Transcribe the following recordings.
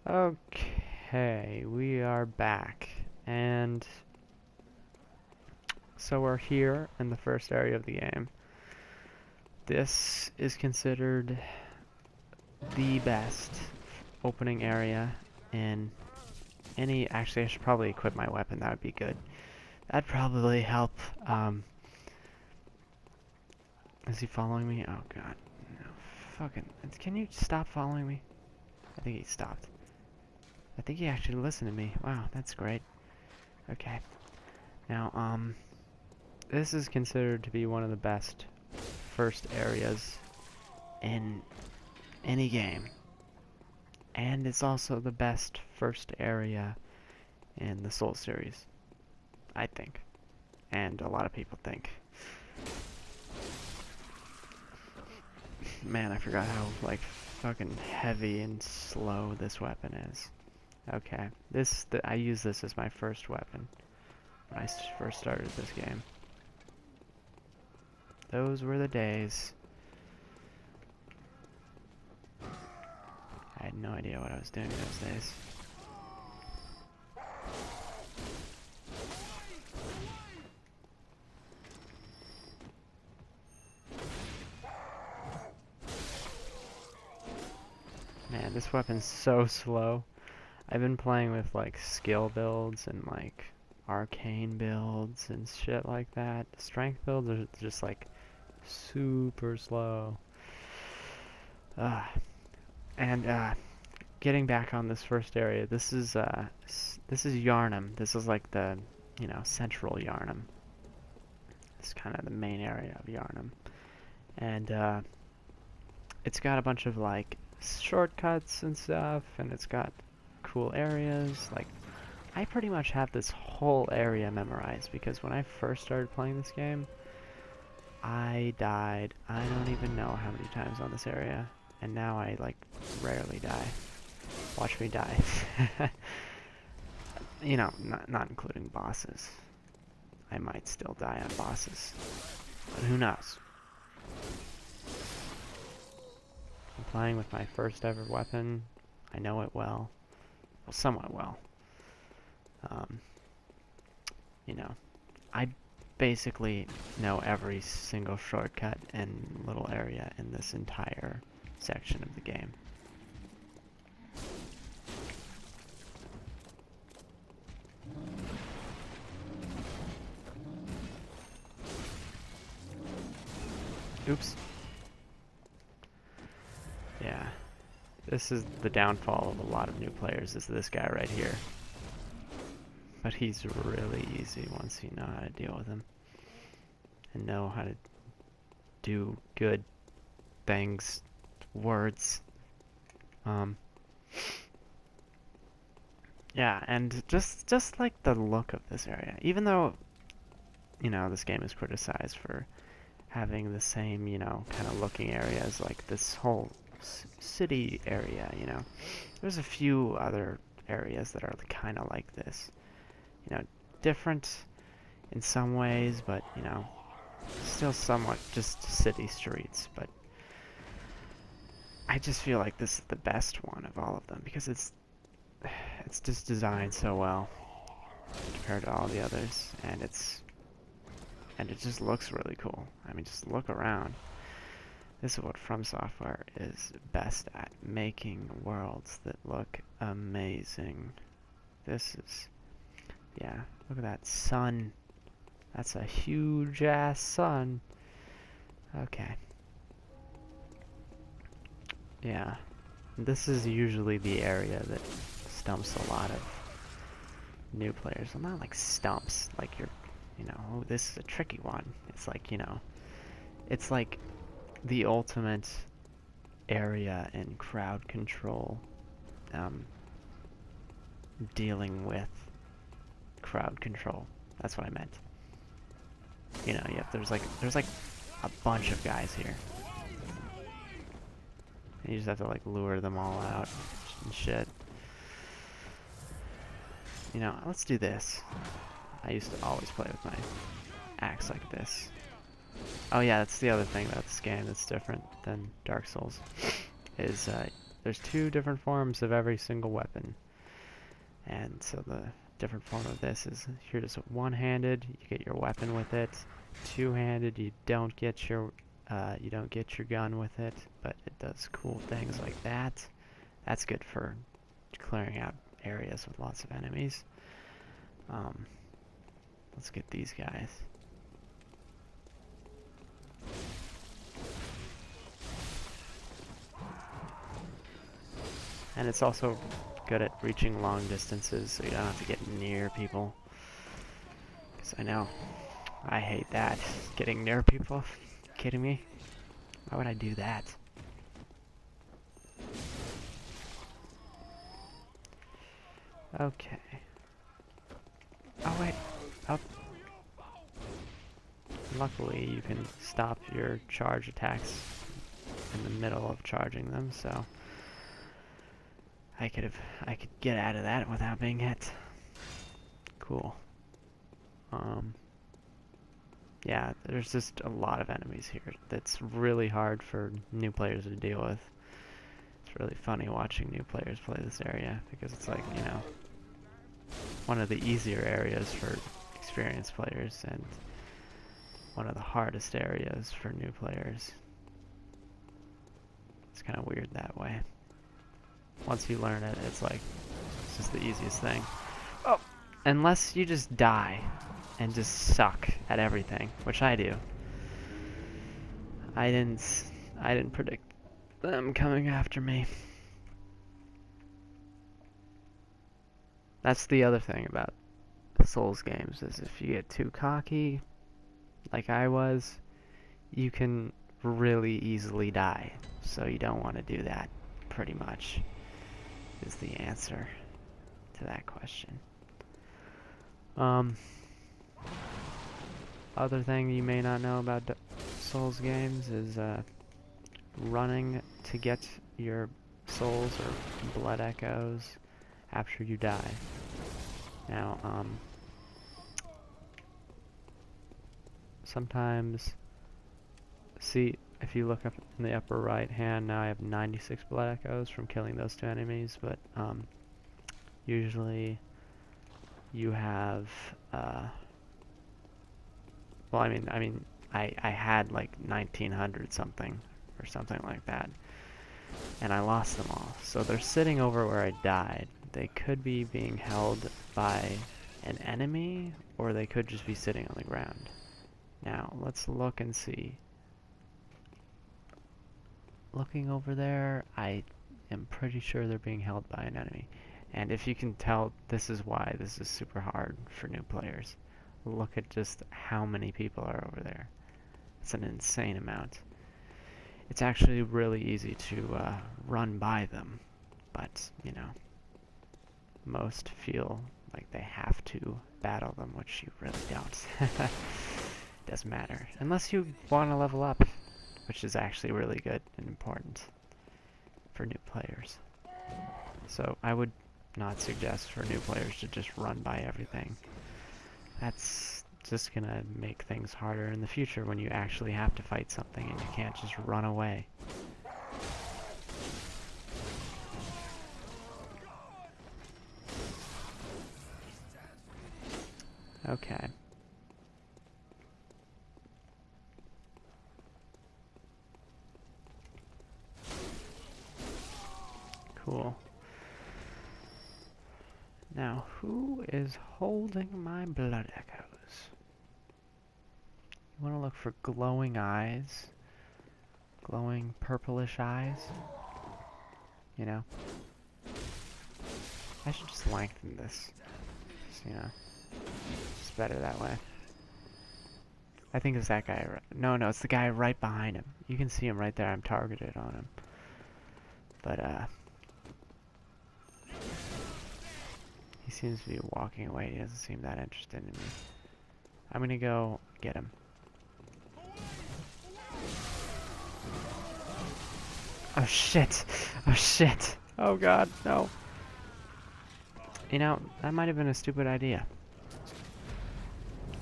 Okay, we are back, and so we're here in the first area of the game. This is considered the best opening area in any... Actually, I should probably equip my weapon, that would be good. That'd probably help. Is he following me? Oh god, no. Fucking... Can you stop following me? I think he stopped. I think he actually listened to me. Wow, that's great. Okay. Now, this is considered to be one of the best first areas in any game. And it's also the best first area in the Soul series, I think. And a lot of people think. Man, I forgot how, like, fucking heavy and slow this weapon is. Okay, I use this as my first weapon when I first started this game. Those were the days. I had no idea what I was doing those days. Man, this weapon's so slow. I've been playing with like skill builds and like arcane builds and shit like that. Strength builds are just like super slow. And getting back on this first area, this is Yarnum. This is like the, central Yarnum. It's kind of the main area of Yarnum. And it's got a bunch of like shortcuts and stuff, and it's got cool areas. Like, I pretty much have this whole area memorized because when I first started playing this game, I died, I don't even know how many times on this area, and now I like rarely die. Watch me die. Not including bosses. I might still die on bosses, but who knows? I'm playing with my first ever weapon. I know it well. Well, somewhat well. I basically know every single shortcut and little area in this entire section of the game. Oops. Yeah. This is the downfall of a lot of new players, is this guy right here. But he's really easy once you know how to deal with him. And know how to do good things, words. Yeah, and just like the look of this area. Even though, this game is criticized for having the same, kind of looking areas like this whole city area, There's a few other areas that are kind of like this. Different in some ways, but, still somewhat just city streets. But I just feel like this is the best one of all of them because it's just designed so well compared to all the others, and it just looks really cool. I mean, just look around. This is what From Software is best at, making worlds that look amazing. This is, yeah, look at that sun. That's a huge ass sun. Okay. Yeah. This is usually the area that stumps a lot of new players. Well, not like stumps, like you're, oh, this is a tricky one. It's like, it's like the ultimate area in crowd control, dealing with crowd control. That's what I meant. There's like a bunch of guys here. And you just have to like lure them all out and shit. Let's do this. I used to always play with my axe like this. Oh yeah, that's the other thing about this game that's different than Dark Souls, is there's two different forms of every single weapon. And so the different form of this is you're just one-handed, you get your weapon with it. Two-handed, you don't get your gun with it, but it does cool things like that. That's good for clearing out areas with lots of enemies. Let's get these guys. And it's also good at reaching long distances, so you don't have to get near people. Because I know, I hate that. Getting near people? Kidding me? Why would I do that? Okay. Oh wait. Oh. Luckily, you can stop your charge attacks in the middle of charging them, so I could get out of that without being hit. Cool. Yeah, there's just a lot of enemies here. That's really hard for new players to deal with. It's really funny watching new players play this area because it's like, you know, one of the easier areas for experienced players and one of the hardest areas for new players. It's kind of weird that way. Once you learn it, it's like, it's just the easiest thing. Oh! Unless you just die and just suck at everything, which I do. I didn't predict them coming after me. That's the other thing about Souls games, is if you get too cocky, like I was, you can really easily die. So you don't want to do that, pretty much, is the answer to that question. Other thing you may not know about Souls games is running to get your souls or blood echoes after you die. Now, sometimes, see, if you look up in the upper right hand, now I have 96 blood echoes from killing those two enemies, but usually you have, well, I had like 1900 something, or something like that, and I lost them all. So they're sitting over where I died. They could be being held by an enemy, or they could just be sitting on the ground. Now, let's look and see. Looking over there, I am pretty sure they're being held by an enemy. And if you can tell, this is why this is super hard for new players. Look at just how many people are over there. It's an insane amount. It's actually really easy to run by them, but, you know, most feel like they have to battle them, which you really don't. Doesn't matter. Unless you want to level up, which is actually really good and important for new players. So I would not suggest for new players to just run by everything. That's just gonna make things harder in the future when you actually have to fight something and you can't just run away. Okay. Cool. Now, who is holding my blood echoes? You want to look for glowing eyes. Glowing purplish eyes. You know? I should just lengthen this. Just, you know. It's better that way. I think it's that guy. No, it's the guy right behind him. You can see him right there. I'm targeted on him. But, he seems to be walking away. He doesn't seem that interested in me. I'm gonna go get him. Oh shit! Oh shit! Oh god, no! You know, that might have been a stupid idea.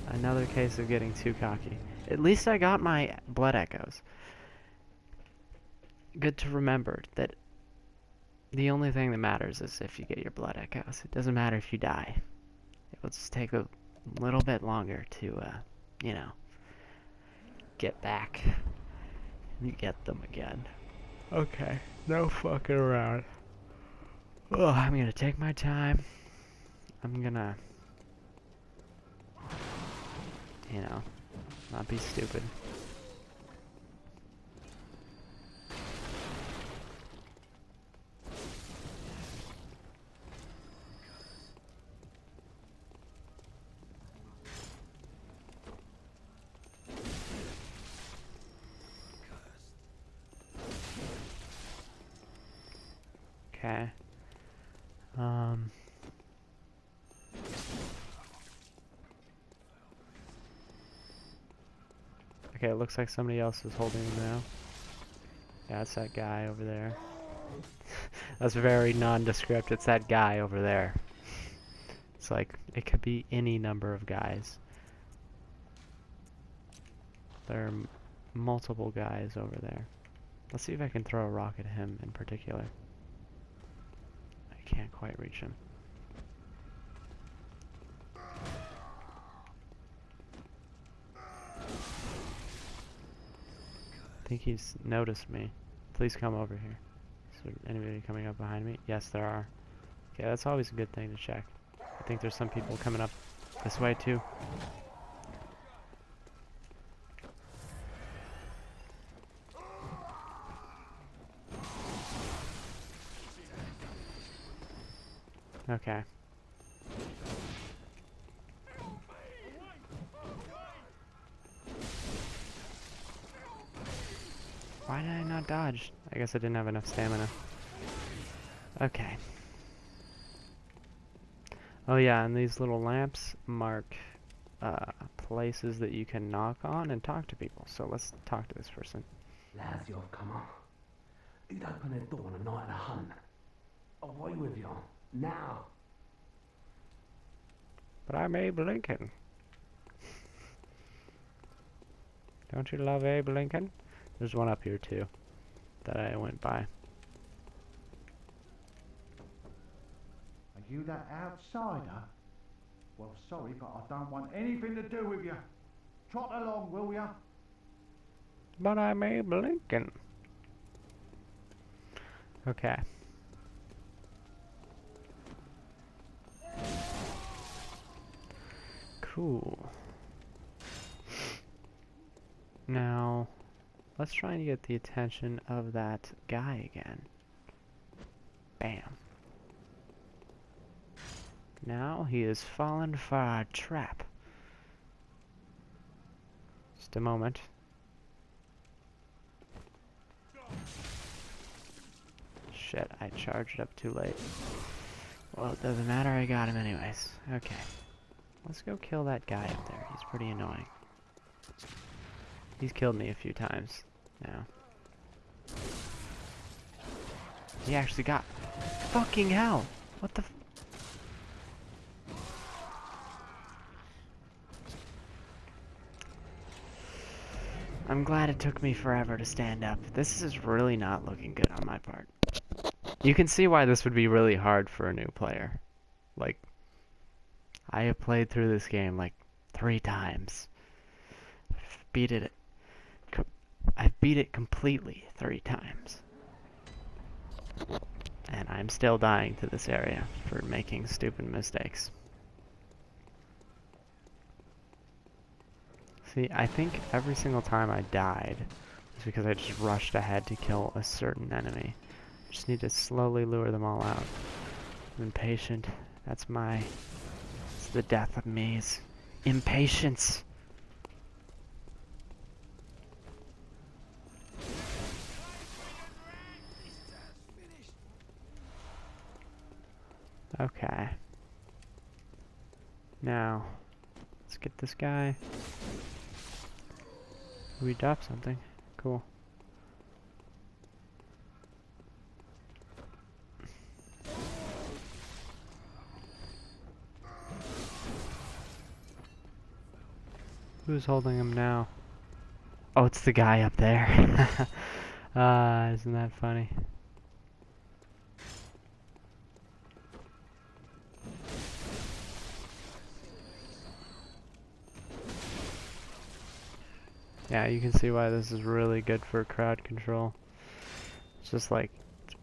Another case of getting too cocky. At least I got my blood echoes. Good to remember that The only thing that matters is if you get your blood echoes. It doesn't matter if you die. It will just take a little bit longer to, you know, get back and get them again. Okay, no fucking around. Oh, I'm gonna take my time. I'm gonna, you know, not be stupid. Okay. Okay, it looks like somebody else is holding him now. Yeah, it's that guy over there. That's very nondescript. It's that guy over there. It's like, it could be any number of guys. There are multiple guys over there. Let's see if I can throw a rock at him in particular. I can't quite reach him. I think he's noticed me. Please come over here. Is there anybody coming up behind me? Yes, there are. Okay, that's always a good thing to check. I think there's some people coming up this way too. Okay. Why did I not dodge? I guess I didn't have enough stamina. Okay. Oh yeah, and these little lamps mark places that you can knock on and talk to people. So let's talk to this person. Lads, you've come on. You'd open the door on a night of a hunt. Away with you. Now. But I'm Abe Lincoln. Don't you love Abe Lincoln? There's one up here too that I went by. Are you that outsider? Well, sorry, but I don't want anything to do with you. Trot along, will ya? But I'm Abe Lincoln. Okay. Cool. Now, let's try and get the attention of that guy again. Bam. Now he has fallen for our trap. Just a moment. Shit, I charged up too late. Well, it doesn't matter, I got him anyways. Okay. Let's go kill that guy up there. He's pretty annoying. He's killed me a few times now. He actually got... Fucking hell! What the f... I'm glad it took me forever to stand up. This is really not looking good on my part. You can see why this would be really hard for a new player. Like, I have played through this game like 3 times. I've beat it completely 3 times. And I'm still dying to this area for making stupid mistakes. See, I think every single time I died was because I just rushed ahead to kill a certain enemy. I just need to slowly lure them all out. I'm impatient. It's the death of me is impatience. Okay. Now, let's get this guy. We dropped something. Cool. Who's holding him now? Oh, it's the guy up there. Isn't that funny? Yeah, you can see why this is really good for crowd control. It's just like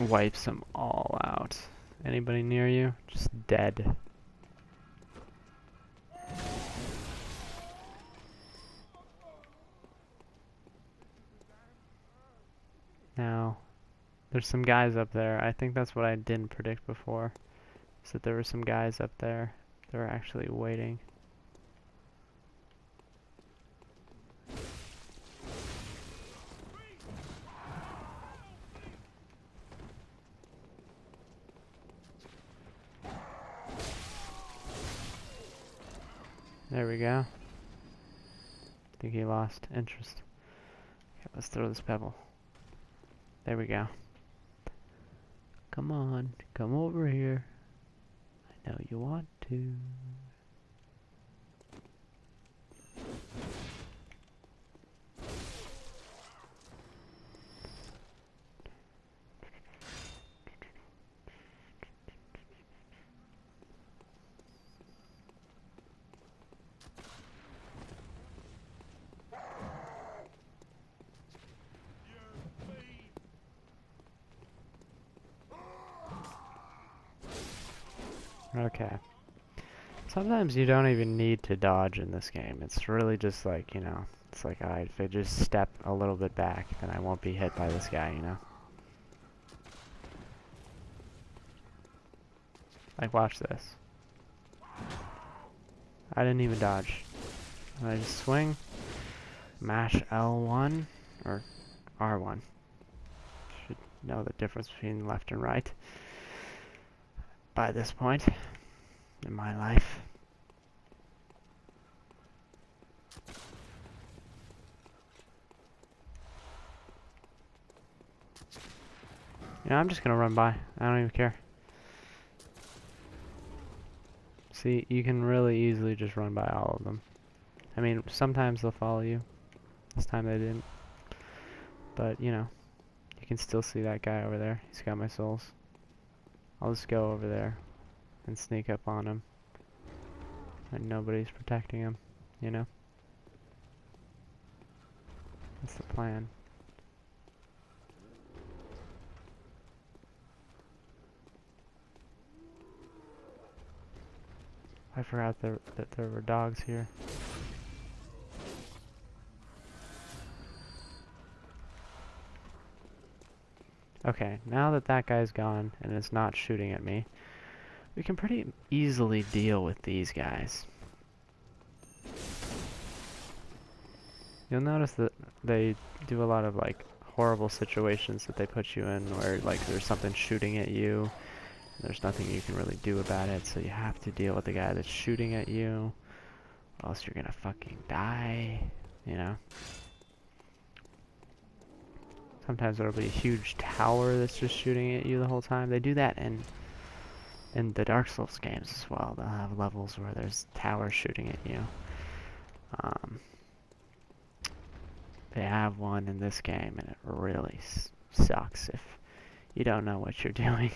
wipes them all out. Anybody near you, just dead. Now, there's some guys up there. I think that's what I didn't predict before. Is that there were some guys up there that were actually waiting. There we go. I think he lost interest. Okay, let's throw this pebble. There we go. Come on, come over here. I know you want to. Okay. Sometimes you don't even need to dodge in this game. It's really just like, you know, it's like, alright, if I just step a little bit back, then I won't be hit by this guy, you know? Like, watch this. I didn't even dodge. I just swing, mash L1, or R1. Should know the difference between left and right by this point in my life. Yeah, I'm just gonna run by. I don't even care. See, you can really easily just run by all of them. I mean, sometimes they'll follow you. This time they didn't. But, you know, you can still see that guy over there. He's got my souls. I'll just go over there and sneak up on him. And nobody's protecting him, you know? That's the plan. I forgot that there were dogs here. Okay, now that that guy's gone and is not shooting at me, we can pretty easily deal with these guys. You'll notice that they do a lot of like horrible situations that they put you in where like there's something shooting at you. There's nothing you can really do about it, so you have to deal with the guy that's shooting at you, or else you're gonna fucking die, you know? Sometimes there'll be a huge tower that's just shooting at you the whole time. They do that in the Dark Souls games as well. They'll have levels where there's towers shooting at you. They have one in this game, and it really sucks if you don't know what you're doing.